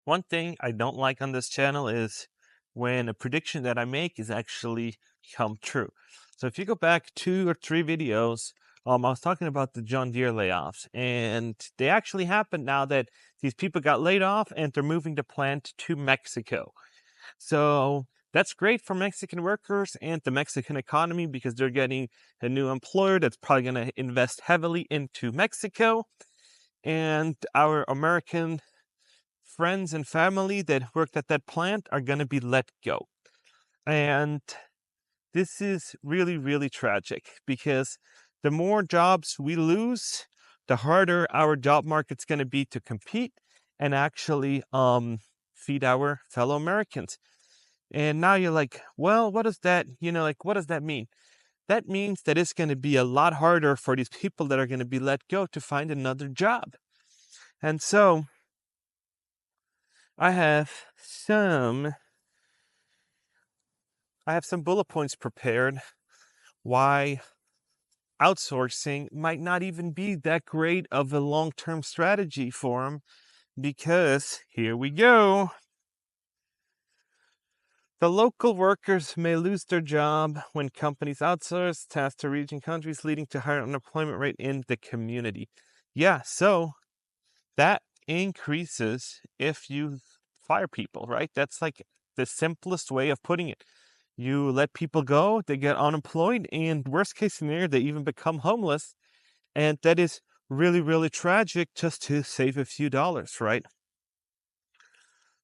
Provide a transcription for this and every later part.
One thing I don't like on this channel is when a prediction that I make is actually come true. So if you go back 2 or 3 videos, I was talking about the John Deere layoffs, and they actually happened now that these people got laid off and they're moving the plant to Mexico. So that's great for Mexican workers and the Mexican economy because they're getting a new employer that's probably going to invest heavily into Mexico. And our American friends and family that worked at that plant are going to be let go. And this is really, really tragic because the more jobs we lose, the harder our job market's going to be to compete and actually feed our fellow Americans. And now you're like, well, what does that, what does that mean? That means that it's going to be a lot harder for these people that are going to be let go to find another job. And so I have some bullet points prepared why outsourcing might not even be that great of a long-term strategy for them, because here we go. The local workers may lose their job when companies outsource tasks to region countries, leading to higher unemployment rate in the community. Yeah, so that increases if you fire people, right? That's like the simplest way of putting it. You let people go, they get unemployed, and worst case scenario, they even become homeless. And that is really, really tragic just to save a few dollars, right?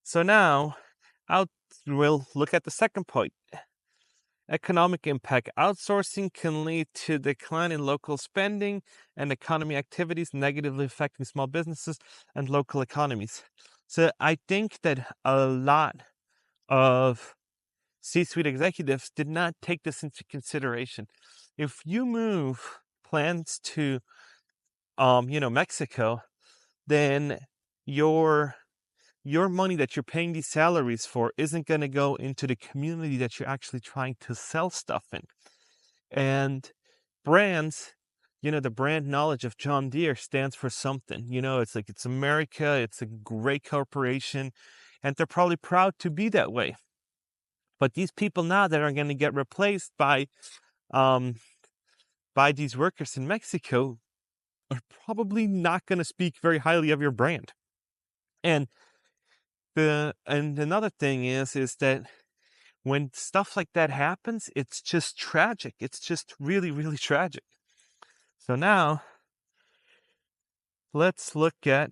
So now we'll look at the second point. Economic impact. Outsourcing can lead to decline in local spending and economy activities, negatively affecting small businesses and local economies. So I think that a lot of C-suite executives did not take this into consideration. If you move plants to, Mexico, then your money that you're paying these salaries for isn't going to go into the community that you're actually trying to sell stuff in. And brands, the brand knowledge of John Deere stands for something. It's like it's America, it's a great corporation, and they're probably proud to be that way. But these people now that are going to get replaced um, by these workers in Mexico are probably not going to speak very highly of your brand. And another thing is that when stuff like that happens, it's just tragic. It's just really, really tragic. So now let's look at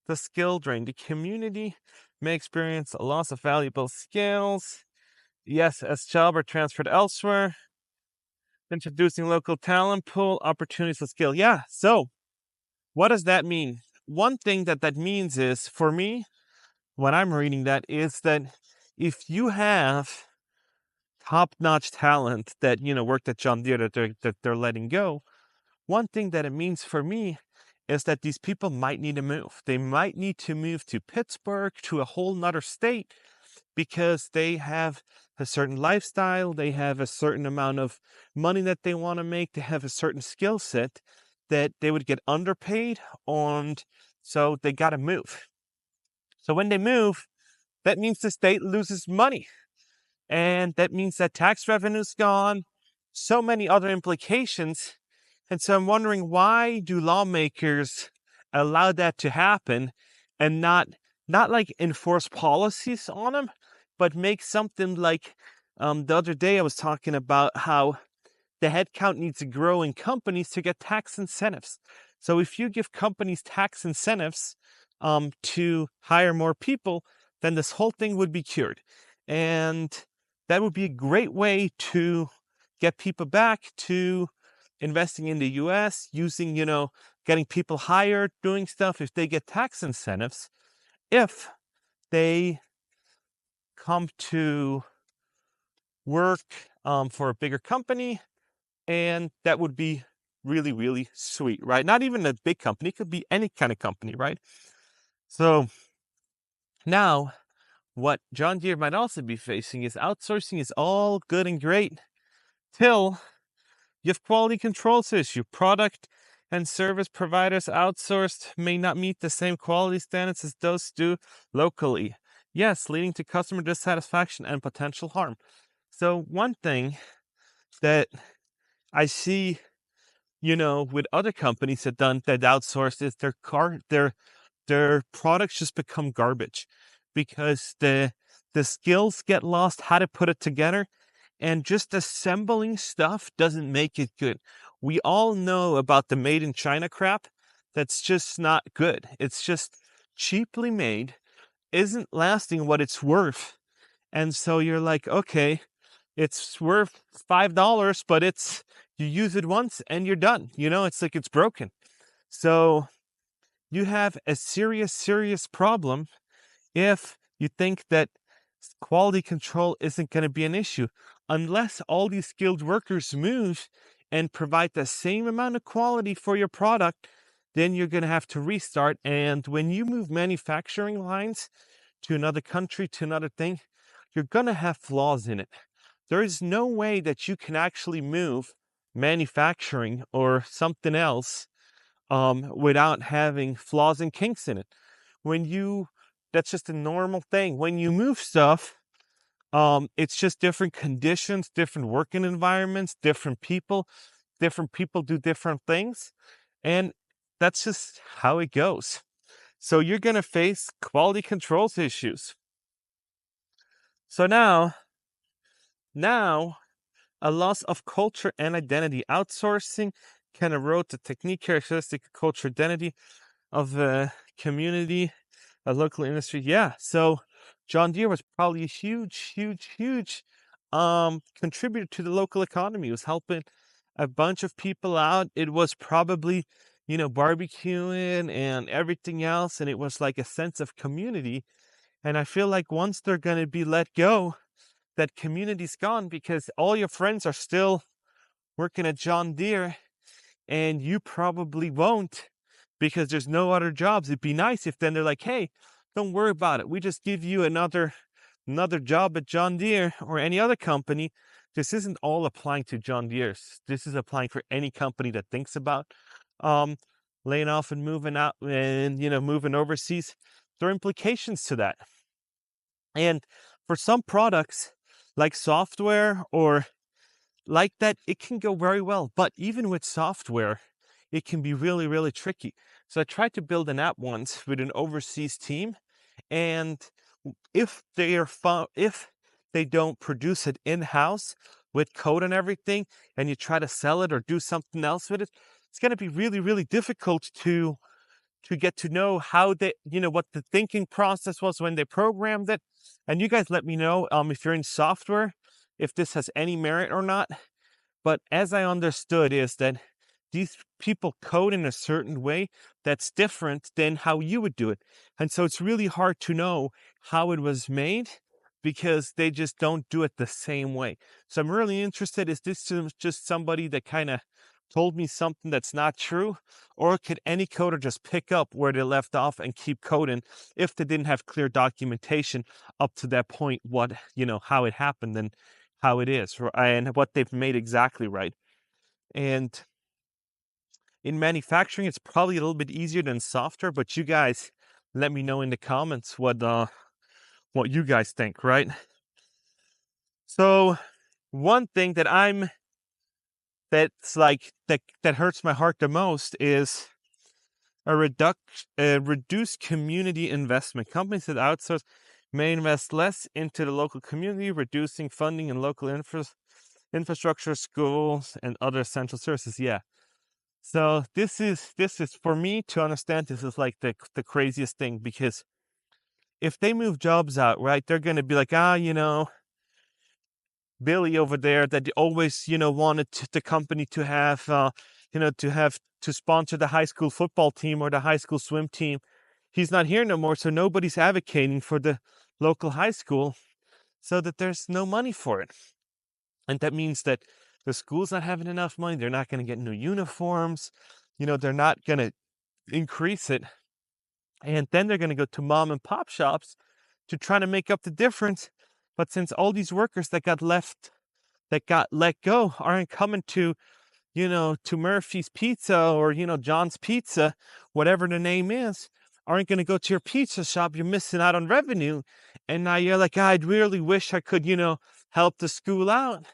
the skill drain. The community may experience a loss of valuable skills. Yes, as jobs are transferred elsewhere. Introducing local talent pool, opportunities for skill. Yeah, so what does that mean? One thing that means is, for me, when I'm reading that, is that if you have top-notch talent that worked at John Deere that they're letting go, one thing that it means for me is that these people might need to move. They might need to move to Pittsburgh, to a whole nother state, because they have a certain lifestyle, they have a certain amount of money that they want to make, they have a certain skill set that they would get underpaid, and so they got to move. So when they move, that means the state loses money, and that means that tax revenue's gone, so many other implications. And so I'm wondering, why do lawmakers allow that to happen and not like enforce policies on them, but make something like, the other day I was talking about how the headcount needs to grow in companies to get tax incentives. So if you give companies tax incentives to hire more people, then this whole thing would be cured. And that would be a great way to get people back to investing in the US, using, getting people hired, doing stuff if they get tax incentives, if they come to work for a bigger company. And that would be really, really sweet, right? Not even a big company, it could be any kind of company, right? So now what John Deere might also be facing is outsourcing is all good and great till you have quality control issues, product and service providers outsourced may not meet the same quality standards as those do locally. Yes, leading to customer dissatisfaction and potential harm. So, one thing that I see, with other companies that outsource is their products just become garbage because the skills get lost, how to put it together, and just assembling stuff doesn't make it good. We all know about the made in China crap. That's just not good. It's just cheaply made, isn't lasting what it's worth. And so you're like, okay, it's worth $5, but you use it once and you're done. It's like it's broken. So you have a serious, serious problem if you think that quality control isn't going to be an issue. Unless all these skilled workers move and provide the same amount of quality for your product, then you're going to have to restart. And when you move manufacturing lines to another country, to another thing, you're going to have flaws in it. There is no way that you can actually move manufacturing or something else without having flaws and kinks in it. That's just a normal thing. When you move stuff, it's just different conditions, different working environments, different people. Different people do different things, and that's just how it goes. So you're gonna face quality controls issues. So now, a loss of culture and identity. Outsourcing can erode the technique, characteristic, culture, identity of the community, a local industry. Yeah. So John Deere was probably a huge, huge, huge contributor to the local economy. It was helping a bunch of people out. It was probably, barbecuing and everything else. And it was like a sense of community. And I feel like once they're going to be let go, that community's gone because all your friends are still working at John Deere and you probably won't because there's no other jobs. It'd be nice if then they're like, hey, don't worry about it. We just give you another job at John Deere or any other company. This isn't all applying to John Deere's. This is applying for any company that thinks about um, laying off and moving out and moving overseas. There are implications to that. And for some products like software or like that, it can go very well. But even with software, it can be really, really tricky. So I tried to build an app once with an overseas team, and if they don't produce it in-house with code and everything, and you try to sell it or do something else with it, it's going to be really, really difficult to get to know how what the thinking process was when they programmed it. And you guys let me know if you're in software, if this has any merit or not. But as I understood is that these people code in a certain way that's different than how you would do it. And so it's really hard to know how it was made because they just don't do it the same way. So I'm really interested, is this just somebody that kind of told me something that's not true? Or could any coder just pick up where they left off and keep coding if they didn't have clear documentation up to that point, how it happened and how it is, and what they've made exactly right. And in manufacturing, it's probably a little bit easier than software, but you guys let me know in the comments what you guys think, right? So one thing that's like that hurts my heart the most is a reduced community investment. Companies that outsource may invest less into the local community, reducing funding in local infrastructure, schools, and other essential services. Yeah. So this is for me to understand. This is like the craziest thing, because if they move jobs out, right, they're going to be like, Billy over there that always, wanted the company to have, to sponsor the high school football team or the high school swim team. He's not here no more, so nobody's advocating for the local high school, so that there's no money for it. And that means that the school's not having enough money. They're not going to get new uniforms. They're not going to increase it. And then they're going to go to mom and pop shops to try to make up the difference. But since all these workers that got let go aren't coming to to Murphy's Pizza or, John's Pizza, whatever the name is, aren't going to go to your pizza shop. You're missing out on revenue. And now you're like, I really wish I could, help the school out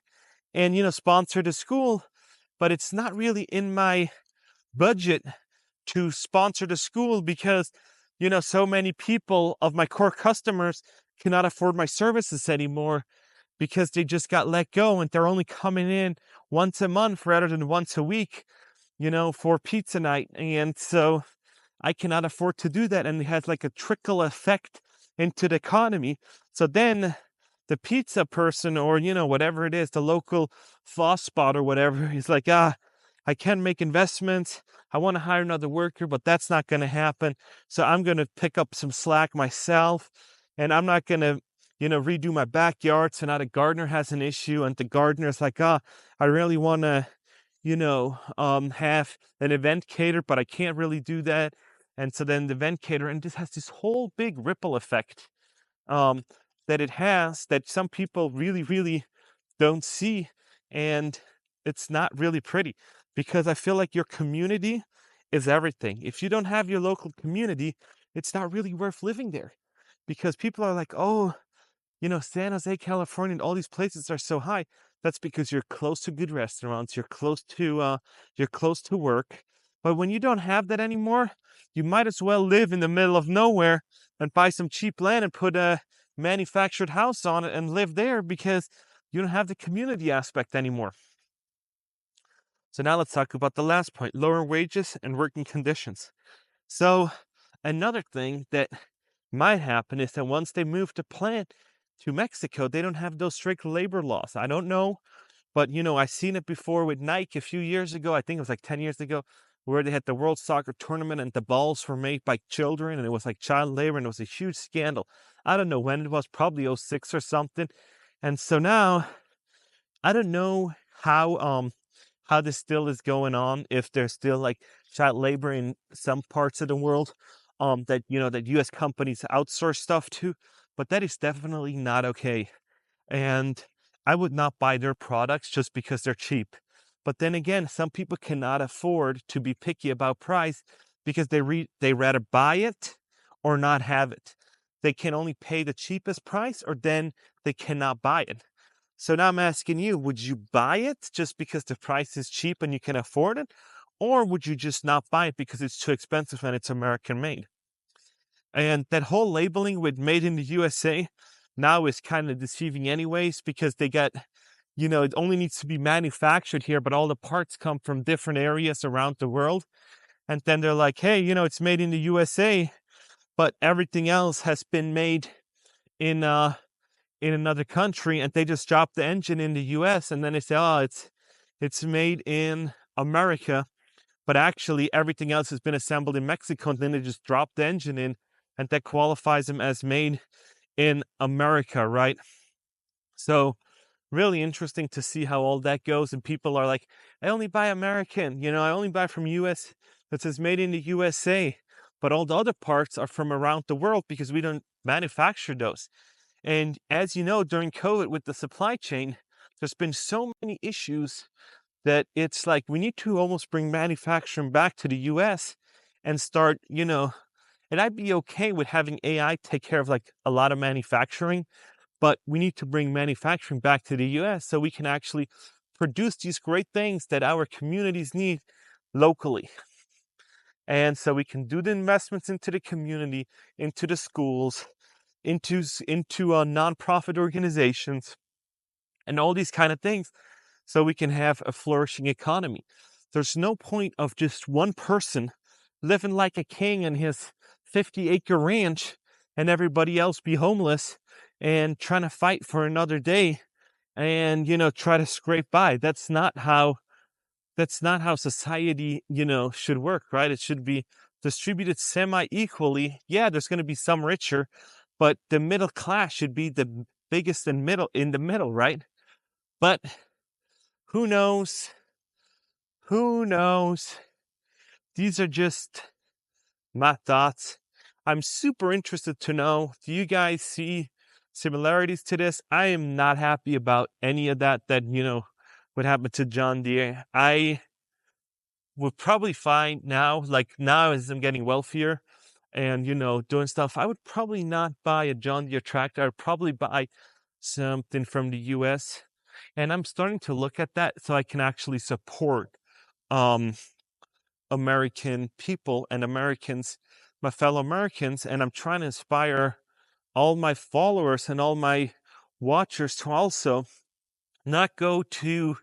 and, sponsor the school. But it's not really in my budget to sponsor the school because, so many people of my core customers cannot afford my services anymore because they just got let go and they're only coming in once a month rather than once a week, for pizza night. And so I cannot afford to do that. And it has like a trickle effect into the economy. So then the pizza person or, whatever it is, the local FOSS spot or whatever, is like, I can make investments. I want to hire another worker, but that's not going to happen. So I'm going to pick up some slack myself and I'm not going to, redo my backyard. So now the gardener has an issue and the gardener's like, I really want to, have an event catered, but I can't really do that. And so then the event caterer, and this has this whole big ripple effect um, that it has that some people really, really don't see. And it's not really pretty because I feel like your community is everything. If you don't have your local community, it's not really worth living there because people are like, oh, San Jose, California, and all these places are so high. That's because you're close to good restaurants, you're close to work. But when you don't have that anymore, you might as well live in the middle of nowhere and buy some cheap land and put a manufactured house on it and live there because you don't have the community aspect anymore. So now let's talk about the last point, lower wages and working conditions. So another thing that might happen is that once they move the plant to Mexico, they don't have those strict labor laws. I don't know, but I've seen it before with Nike a few years ago. I think it was like 10 years ago, where they had the World Soccer Tournament and the balls were made by children and it was like child labor and it was a huge scandal. I don't know when it was, probably 06 or something. And so now I don't know how this still is going on, if there's still like child labor in some parts of the world that that US companies outsource stuff to, but that is definitely not okay. And I would not buy their products just because they're cheap. But then again, some people cannot afford to be picky about price because they rather buy it or not have it. They can only pay the cheapest price or then they cannot buy it. So now I'm asking you, would you buy it just because the price is cheap and you can afford it? Or would you just not buy it because it's too expensive and it's American made? And that whole labeling with made in the USA now is kind of deceiving anyways, because they got, it only needs to be manufactured here, but all the parts come from different areas around the world. And then they're like, hey, it's made in the USA, but everything else has been made in another country, and they just drop the engine in the US and then they say, oh, it's made in America, but actually everything else has been assembled in Mexico, and then they just drop the engine in and that qualifies them as made in America, right? So really interesting to see how all that goes. And people are like, I only buy American, I only buy from US that says made in the USA, but all the other parts are from around the world because we don't manufacture those. And as you know, during COVID with the supply chain, there's been so many issues that it's like we need to almost bring manufacturing back to the US and start, and I'd be okay with having AI take care of like a lot of manufacturing, but we need to bring manufacturing back to the US so we can actually produce these great things that our communities need locally. And so we can do the investments into the community, into the schools, into nonprofit organizations and all these kind of things so we can have a flourishing economy. There's no point of just one person living like a king in his 50-acre ranch and everybody else be homeless and trying to fight for another day and try to scrape by. That's not how society should work, right? It should be distributed semi-equally. Yeah, there's going to be some richer, but the middle class should be the biggest in the middle, right? But who knows? Who knows? These are just my thoughts. I'm super interested to know, do you guys see similarities to this? I am not happy about any of that what happened to John Deere. I would probably find now, like now as I'm getting wealthier and, doing stuff, I would probably not buy a John Deere tractor. I'd probably buy something from the US. And I'm starting to look at that so I can actually support um, American people and Americans, my fellow Americans. And I'm trying to inspire all my followers and all my watchers to also not go to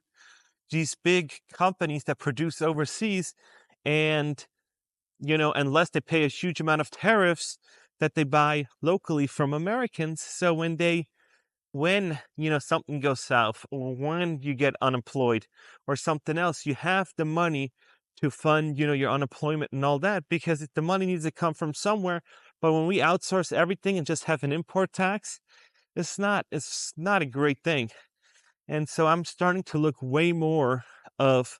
these big companies that produce overseas and, unless they pay a huge amount of tariffs, that they buy locally from Americans. So when something goes south, or when you get unemployed or something else, you have the money to fund your unemployment and all that, because the money needs to come from somewhere. But when we outsource everything and just have an import tax, it's not a great thing. And so I'm starting to look way more of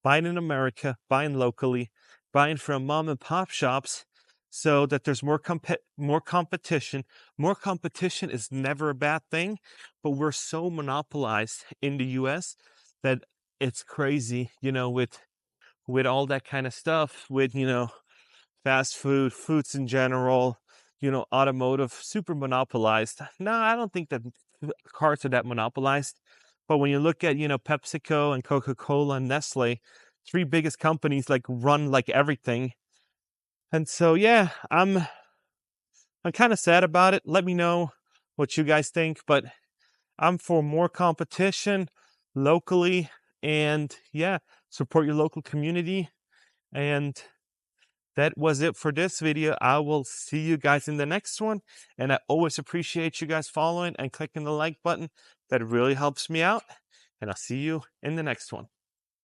buying in America, buying locally, buying from mom and pop shops, so that there's more competition. More competition is never a bad thing, but we're so monopolized in the US that it's crazy, with all that kind of stuff, with fast food, foods in general, automotive, super monopolized. No, I don't think that cars are that monopolized. But when you look at, PepsiCo and Coca-Cola and Nestle, three biggest companies, like run like everything. And so, yeah, I'm kind of sad about it. Let me know what you guys think, but I'm for more competition locally, and yeah, support your local community. And that was it for this video. I will see you guys in the next one. And I always appreciate you guys following and clicking the like button. That really helps me out. And I'll see you in the next one.